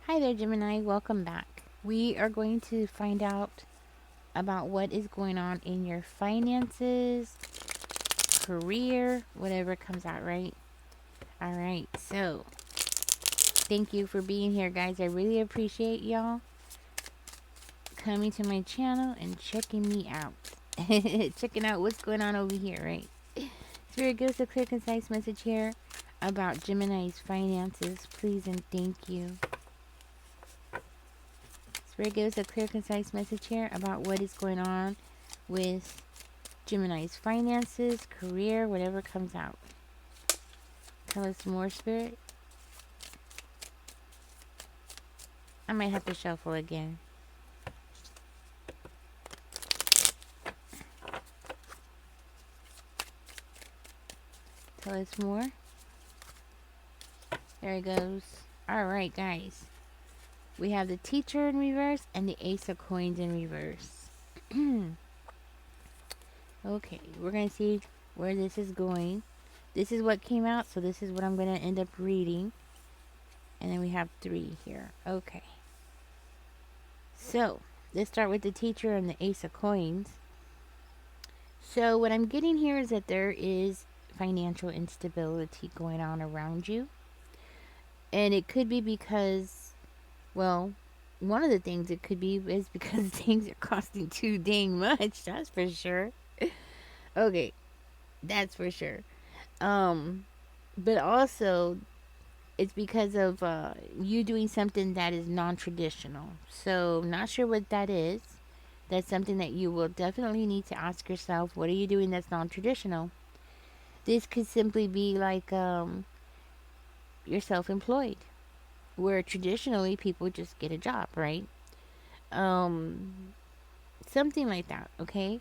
Hi there, Gemini. Welcome back. We are going to find out about what is going on in your finances, career, whatever comes out, right? All right. So, thank you for being here, guys. I really appreciate y'all coming to my channel and checking me out. Checking out what's going on over here, right? Spirit gives a clear, concise message here about Gemini's finances. Please and thank you. Spirit gives a clear, concise message here about what is going on with Gemini's finances, career, whatever comes out. Tell us more, Spirit. I might have to shuffle again. Tell us more. There it goes. Alright, guys. We have the Teacher in reverse and the Ace of Coins in reverse. Okay, we're going to see where this is going. This is what came out, so this is what I'm going to end up reading. And then we have 3 here. Okay. So, let's start with the Teacher and the Ace of Coins. So, what I'm getting here is that there is financial instability going on around you. And it could be because, well, one of the things it could be is because things are costing too dang much. That's for sure. Okay, that's for sure. But also, it's because of you doing something that is non-traditional. So, not sure what that is. That's something that you will definitely need to ask yourself. What are you doing that's non-traditional? This could simply be like you're self-employed, where traditionally people just get a job, right? Um, Something like that. Okay,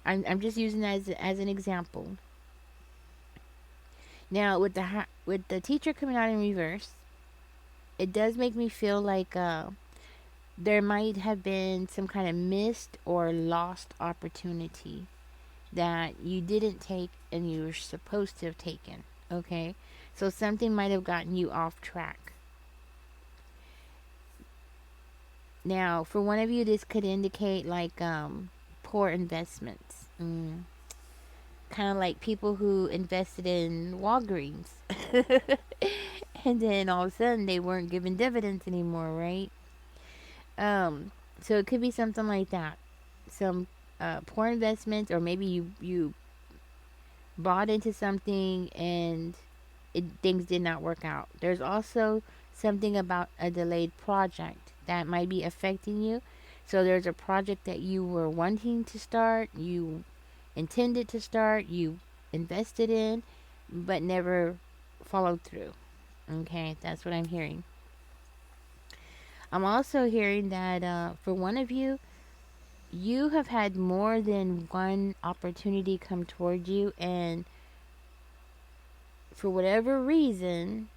I'm just using that as an example. Now with the Teacher coming out in reverse, it does make me feel like there might have been some kind of missed or lost opportunity that you didn't take and you were supposed to have taken. Okay, so something might have gotten you off track. Now, for one of you, this could indicate like poor investments. Kind of like people who invested in Walgreens. And then all of a sudden they weren't giving dividends anymore, right? So it could be something like that. Some poor investments, or maybe you bought into something and things did not work out. There's also something about a delayed project that might be affecting you. So there's a project that you were wanting to start, you intended to start, you invested in, but never followed through. Okay, that's what I'm hearing. I'm also hearing that for one of you, you have had more than one opportunity come toward you, and for whatever reason,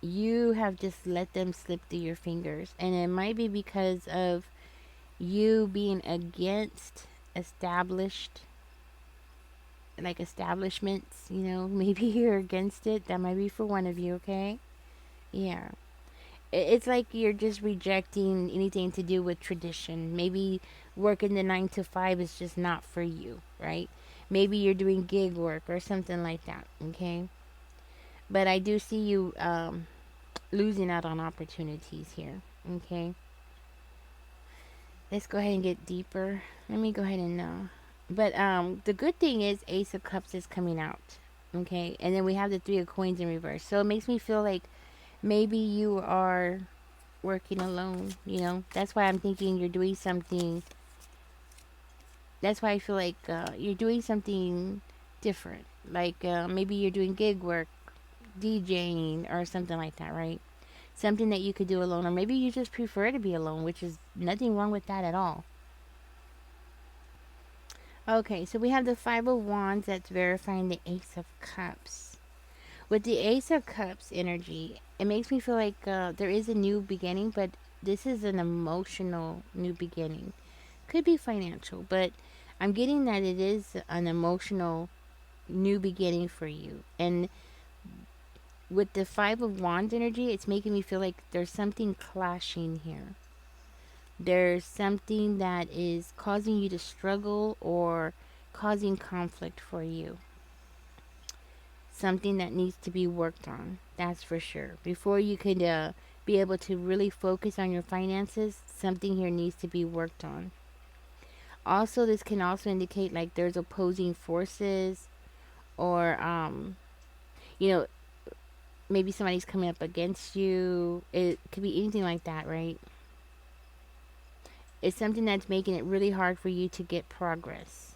you have just let them slip through your fingers. And it might be because of you being against established, like establishments, maybe you're against it. That might be for one of you, okay? Yeah. It's like you're just rejecting anything to do with tradition. Maybe working the 9 to 5 is just not for you, right? Maybe you're doing gig work or something like that, okay? But I do see you losing out on opportunities here, okay? Let's go ahead and get deeper. Let me go ahead and know. But the good thing is Ace of Cups is coming out, okay? And then we have the 3 of Coins in reverse. So it makes me feel like maybe you are working alone. That's why I'm thinking you're doing something. That's why I feel like you're doing something different. Like maybe you're doing gig work, DJing, or something like that, right? Something that you could do alone, or maybe you just prefer to be alone, which is nothing wrong with that at all. Okay, so we have the 5 of Wands that's verifying the Ace of Cups. With the Ace of Cups energy, it makes me feel like there is a new beginning, but this is an emotional new beginning. Could be financial, but I'm getting that it is an emotional new beginning for you. And with the Five of Wands energy, it's making me feel like there's something clashing here. There's something that is causing you to struggle or causing conflict for you. Something that needs to be worked on, that's for sure. Before you could be able to really focus on your finances, something here needs to be worked on. Also, this can also indicate like there's opposing forces, or you know, maybe somebody's coming up against you. It could be anything like that, right? It's something that's making it really hard for you to get progress.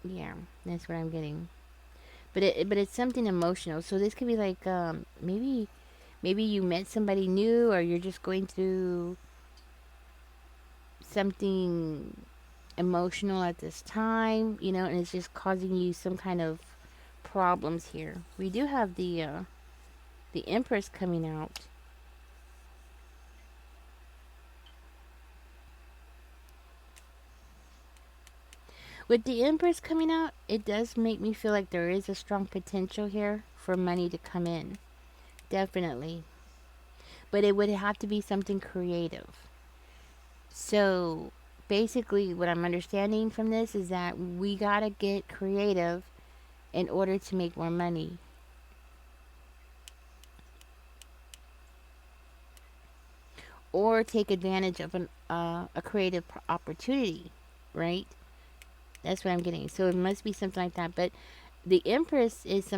Yeah, that's what I'm getting. But it's something emotional. So this could be like maybe you met somebody new, or you're just going through something emotional at this time, and it's just causing you some kind of problems here. We do have the Empress coming out. With the Empress coming out, it does make me feel like there is a strong potential here for money to come in. Definitely. But it would have to be something creative. So basically, what I'm understanding from this is that we gotta get creative in order to make more money. Or take advantage of a creative opportunity, right? That's what I'm getting. So it must be something like that. But the Empress is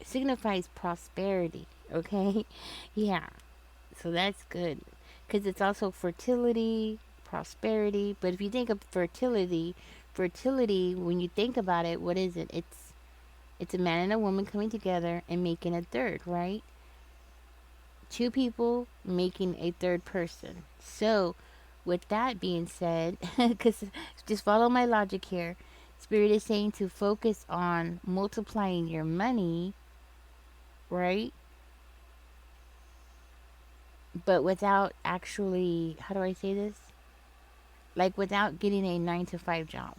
signifies prosperity. Okay, yeah. So that's good because it's also fertility, prosperity. But if you think of fertility, when you think about it, what is it? It's a man and a woman coming together and making a third, right? Two people making a third person. So, with that being said, because just follow my logic here, Spirit is saying to focus on multiplying your money, right? But without actually, how do I say this? Like without getting a 9 to 5 job.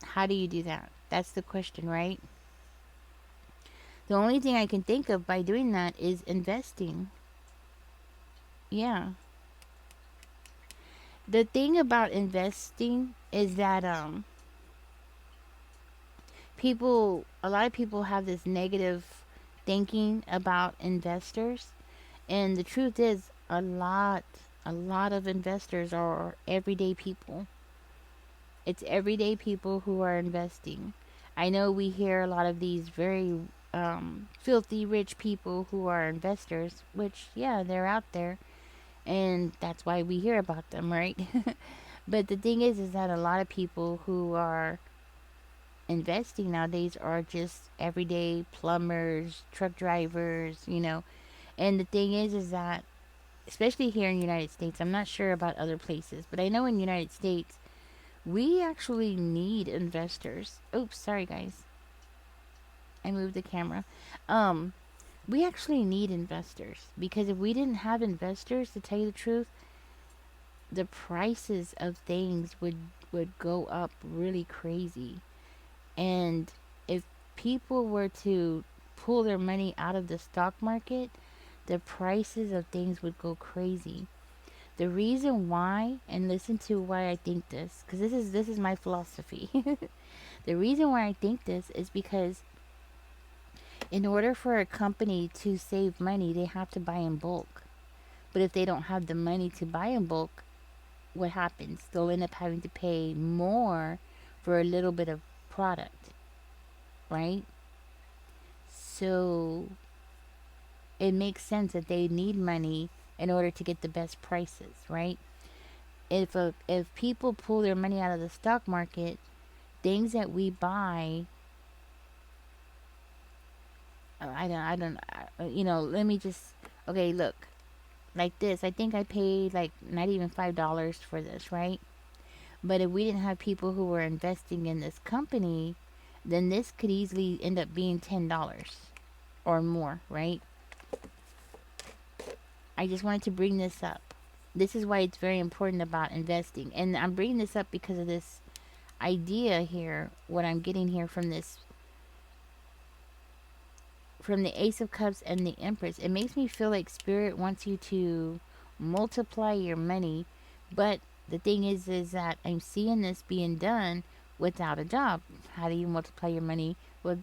How do you do that? That's the question, right? The only thing I can think of by doing that is investing. Yeah. The thing about investing is that a lot of people have this negative thinking about investors, and the truth is a lot of investors are everyday people. It's everyday people who are investing. I know we hear a lot of these very filthy rich people who are investors, which, yeah, they're out there, and that's why we hear about them, right? But the thing is that a lot of people who are investing nowadays are just everyday plumbers, truck drivers. And the thing is that especially here in the United States, I'm not sure about other places, but I know in the United States we actually need investors. Oops, sorry guys. I moved the camera. Um we actually need investors because if we didn't have investors, to tell you the truth, the prices of things would go up really crazy. And if people were to pull their money out of the stock market, the prices of things would go crazy. The reason why, and listen to why I think this, because this is my philosophy. The reason why I think this is because in order for a company to save money, they have to buy in bulk. But if they don't have the money to buy in bulk, what happens? They'll end up having to pay more for a little bit of product, right? So it makes sense that they need money in order to get the best prices, right? If people pull their money out of the stock market, things that we buy, let me just, okay, look, like this. I think I paid like not even $5 for this, right? But if we didn't have people who were investing in this company, then this could easily end up being $10 or more, right? I just wanted to bring this up. This is why it's very important about investing. And I'm bringing this up because of this. idea here, what I'm getting here from this, from the Ace of Cups and the Empress, it makes me feel like Spirit wants you to multiply your money. But the thing is that I'm seeing this being done without a job. How do you multiply your money? Well,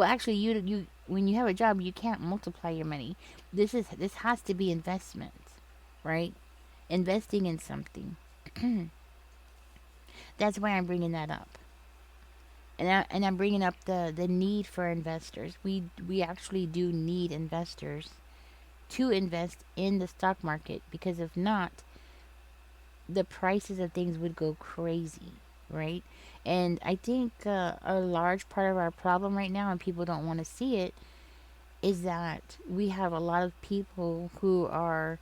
actually, you when you have a job, you can't multiply your money. This has to be investment, right? Investing in something. That's why I'm bringing that up. And I'm bringing up the need for investors. We actually do need investors to invest in the stock market, because if not, the prices of things would go crazy, right? And I think a large part of our problem right now, and people don't want to see it, is that we have a lot of people who are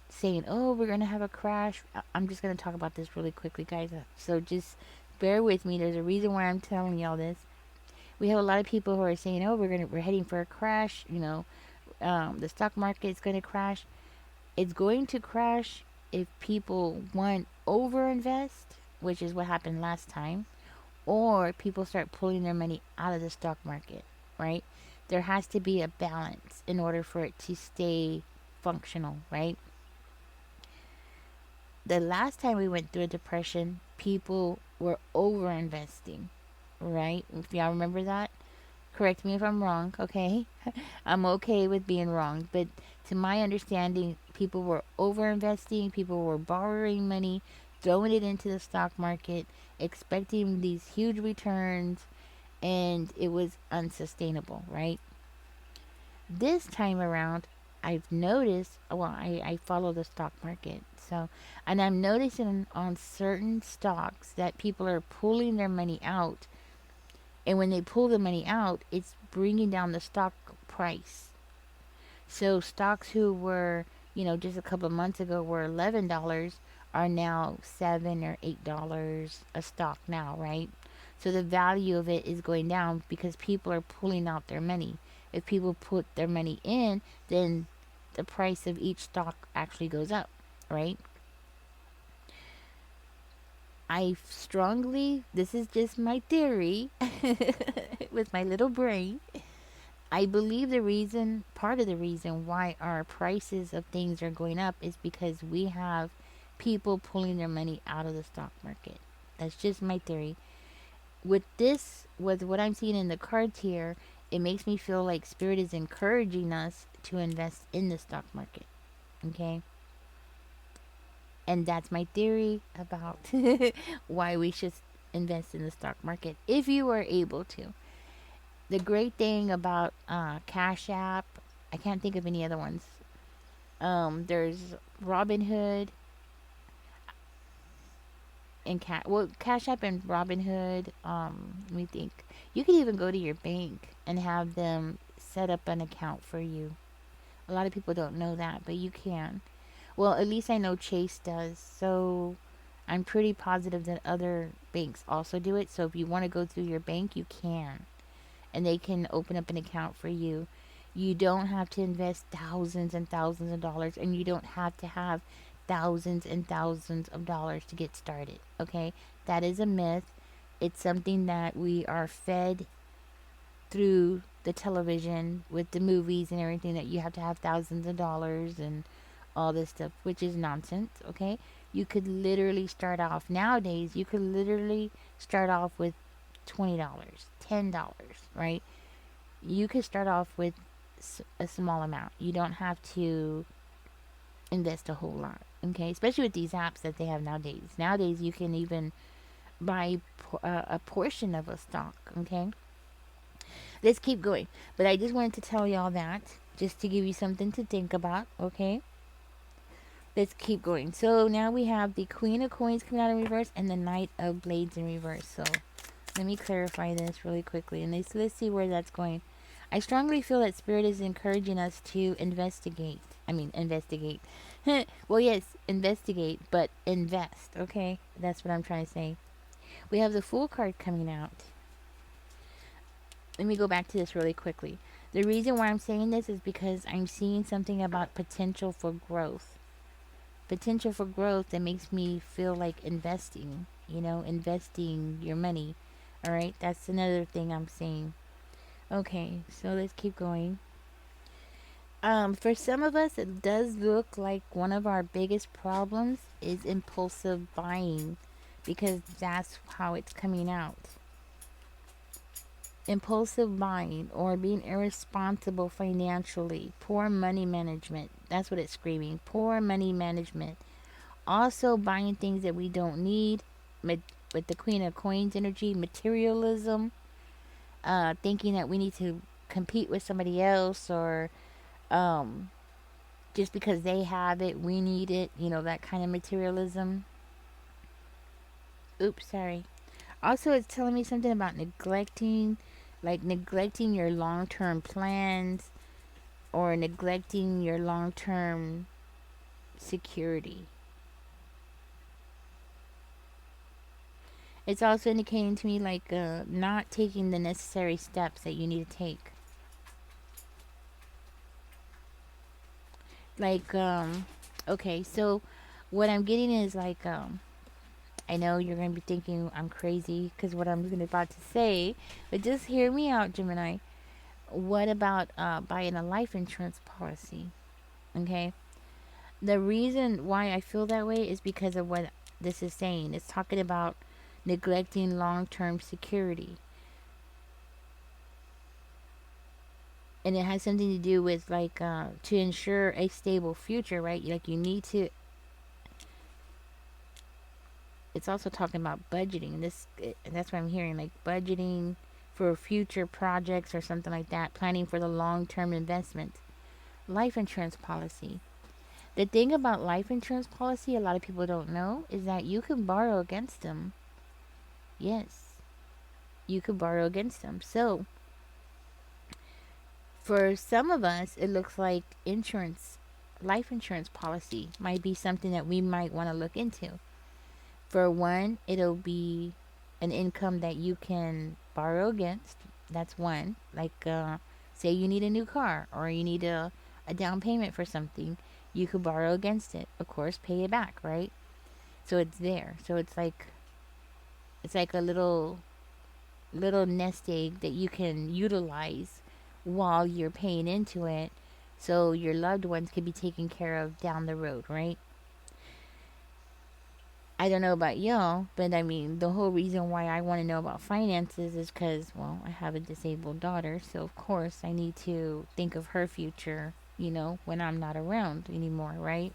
saying, "Oh, we're gonna have a crash." I'm just gonna talk about this really quickly, guys. So just bear with me. There's a reason why I'm telling y'all this. We have a lot of people who are saying, "Oh, we're heading for a crash." The stock market is going to crash. It's going to crash if people, one, overinvest, which is what happened last time, or people start pulling their money out of the stock market, right? There has to be a balance in order for it to stay functional, right? The last time we went through a depression, people were overinvesting, right? If y'all remember that, correct me if I'm wrong, okay? I'm okay with being wrong, but to my understanding, people were overinvesting, people were borrowing money, throwing it into the stock market, expecting these huge returns, and it was unsustainable, right? This time around, I've noticed, well, I follow the stock market, so, and I'm noticing on certain stocks that people are pulling their money out, and when they pull the money out, it's bringing down the stock price. So stocks who were, just a couple of months ago were $11 are now $7 or $8 a stock now, right? So the value of it is going down because people are pulling out their money. If people put their money in, then the price of each stock actually goes up, right? I strongly, this is just my theory with my little brain. I believe part of the reason why our prices of things are going up is because we have people pulling their money out of the stock market. That's just my theory. With what I'm seeing in the cards here, it makes me feel like Spirit is encouraging us to invest in the stock market. Okay? And that's my theory about why we should invest in the stock market if you are able to. The great thing about Cash App, I can't think of any other ones. There's Robinhood and Cash App and Robinhood. Let me think. You could even go to your bank and have them set up an account for you. A lot of people don't know that, but you can. Well, at least I know Chase does. So I'm pretty positive that other banks also do it. So if you want to go through your bank, you can. And they can open up an account for you. You don't have to invest thousands and thousands of dollars, and you don't have to have thousands and thousands of dollars to get started. Okay? That is a myth. It's something that we are fed through the television with the movies and everything, that you have to have thousands of dollars and all this stuff, which is nonsense. Okay? You could literally start off nowadays, you could literally start off with $20, $10, right? You could start off with a small amount. You don't have to invest a whole lot, okay? Especially with these apps that they have nowadays. Nowadays, you can even buy a portion of a stock, okay? Let's keep going. But I just wanted to tell y'all that, just to give you something to think about, okay? Let's keep going. So now we have the Queen of Coins coming out in reverse and the Knight of Blades in reverse. So let me clarify this really quickly, and let's see where that's going. I strongly feel that Spirit is encouraging us to investigate. Investigate. Well, yes, investigate, but invest, okay? That's what I'm trying to say. We have the Fool card coming out. Let me go back to this really quickly. The reason why I'm saying this is because I'm seeing something about potential for growth. Potential for growth that makes me feel like investing. investing your money. All right, that's another thing I'm saying. Okay, so let's keep going. For some of us, it does look like one of our biggest problems is impulsive buying because that's how it's coming out. Impulsive buying or being irresponsible financially, poor money management. That's what it's screaming. Poor money management. Also, buying things that we don't need with the Queen of Coins energy, materialism, thinking that we need to compete with somebody else or um, just because they have it, we need it, that kind of materialism. Oops, sorry. Also, it's telling me something about neglecting your long term plans or neglecting your long term security. It's also indicating to me like not taking the necessary steps that you need to take. Like, okay, so what I'm getting is like, I know you're going to be thinking I'm crazy because what I'm about to say, but just hear me out, Gemini. What about buying a life insurance policy? Okay. The reason why I feel that way is because of what this is saying. It's talking about neglecting long term security. And it has something to do with like to ensure a stable future, right? Like you need to. It's also talking about budgeting. That's what I'm hearing, like budgeting for future projects or something like that, planning for the long term investment. Life insurance policy. The thing about life insurance policy, a lot of people don't know, is that you can borrow against them. Yes, you could borrow against them. So, for some of us, it looks like life insurance policy might be something that we might want to look into. For one, it'll be an income that you can borrow against. That's one. Like, say you need a new car or you need a down payment for something, you could borrow against it. Of course, pay it back, right? So it's there. So it's like a little nest egg that you can utilize while you're paying into it so your loved ones can be taken care of down the road, right? I don't know about y'all, but I mean, the whole reason why I want to know about finances is because, well, I have a disabled daughter, so of course I need to think of her future, when I'm not around anymore, right?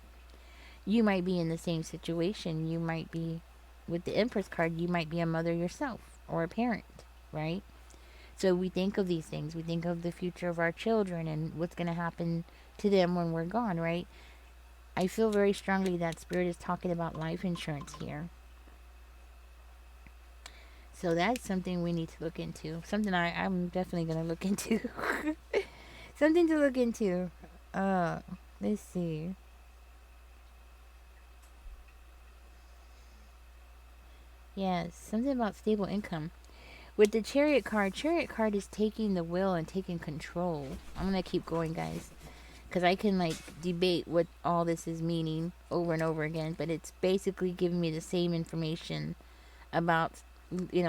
You might be in the same situation. You might be, with the Empress card, you might be a mother yourself or a parent, right? So we think of these things. We think of the future of our children and what's going to happen to them when we're gone, right? I feel very strongly that Spirit is talking about life insurance here. So that's something we need to look into. Something I'm definitely going to look into. Something to look into. Uh, let's see. Yes, something about stable income. With the chariot card is taking the will and taking control. I'm going to keep going, guys. Because I can like debate what all this is meaning over and over again, but it's basically giving me the same information about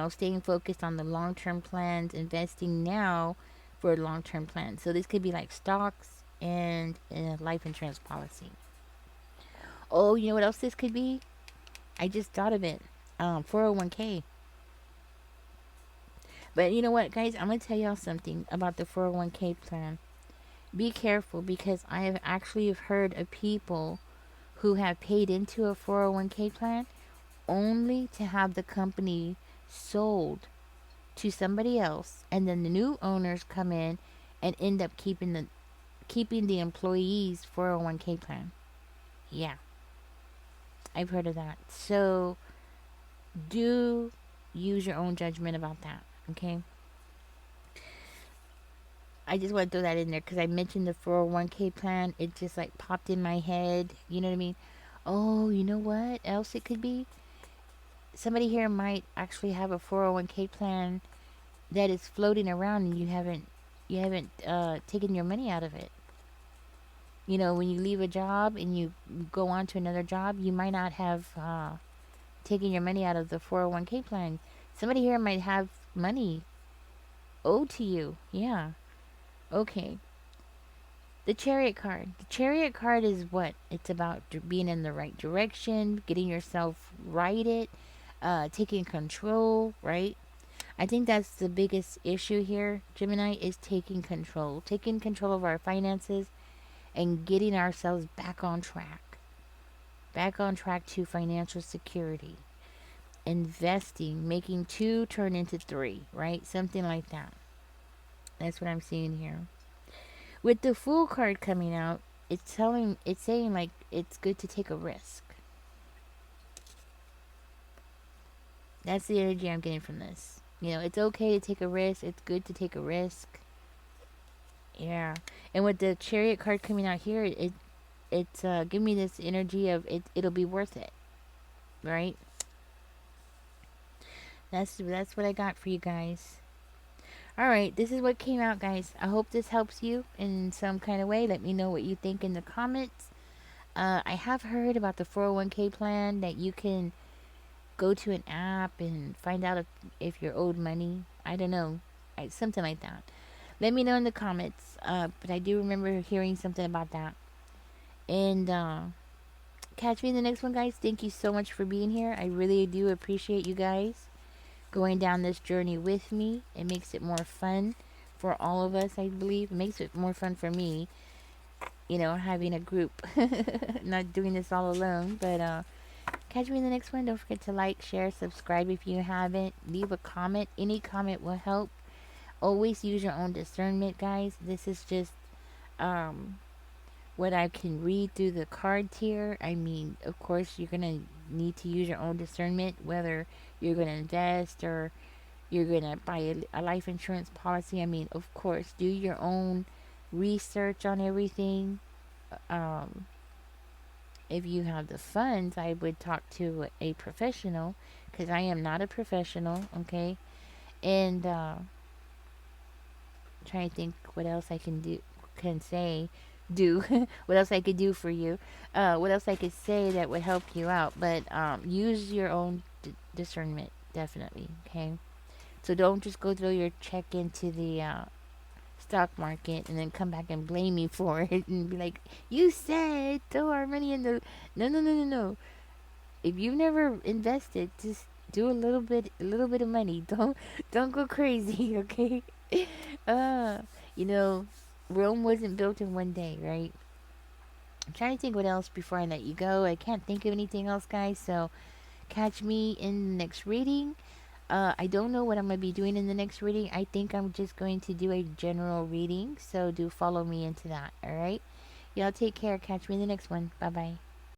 staying focused on the long-term plans, investing now for long-term plans. So this could be like stocks and a life insurance policy. Oh, you know what else this could be? I just thought of it. 401k. But you know what, guys? I'm gonna tell y'all something about the 401k plan. Be careful because I have actually heard of people who have paid into a 401k plan only to have the company sold to somebody else and then the new owners come in and end up keeping the employees 401k plan. Yeah, I've heard of that. So do use your own judgment about that, okay? I just want to throw that in there because I mentioned the 401k plan. It just like popped in my head. You know what I mean? Oh, you know what else it could be? Somebody here might actually have a 401k plan that is floating around and you haven't taken your money out of it. When you leave a job and you go on to another job, you might not have taking your money out of the 401k plan. Somebody here might have money owed to you. Yeah. Okay. The chariot card. The chariot card is what? It's about being in the right direction, getting yourself righted, taking control, right? I think that's the biggest issue here, Gemini, is taking control of our finances and getting ourselves back on track to financial security, investing, making two turn into three, right? Something like that. That's what I'm seeing here. With the Fool card coming out, it's saying like it's good to take a risk. That's the energy I'm getting from this. You know, it's okay to take a risk. It's good to take a risk. Yeah. And with the Chariot card coming out here, it's giving me this energy of it'll be worth it, right? That's what I got for you guys. All right, this is what came out, guys. I hope this helps you in some kind of way. Let me know what you think in the comments. I have heard about the 401k plan that you can go to an app and find out if you're owed money. I don't know, something like that. Let me know in the comments. But I do remember hearing something about that. And catch me in the next one, guys. Thank you so much for being here. I really do appreciate you guys going down this journey with me. It makes it more fun for all of us, I believe. It makes it more fun for me, you know, having a group, not doing this all alone. But catch me in the next one. Don't forget to like, share, subscribe if you haven't. Leave a comment. Any comment will help. Always use your own discernment, guys. This is just what I can read through the cards here. I mean, of course, you're going to need to use your own discernment, whether you're going to invest or you're going to buy a life insurance policy. I mean, of course, do your own research on everything. Um, if you have the funds, I would talk to a professional because I am not a professional, okay? And trying to think what else I can say, do, what else I could do for you, what else I could say that would help you out. But use your own discernment, definitely, okay? So don't just go throw your check into the stock market and then come back and blame me for it and be like, you said throw our money in the. No, no, no, no, no. If you've never invested, just do a little bit of money. Don't go crazy, okay? uh, you know, Rome wasn't built in one day, right? I'm trying to think what else before I let you go. I can't think of anything else, guys. So catch me in the next reading. I don't know what I'm going to be doing in the next reading. I think I'm just going to do a general reading. So do follow me into that. All right. Y'all take care. Catch me in the next one. Bye bye.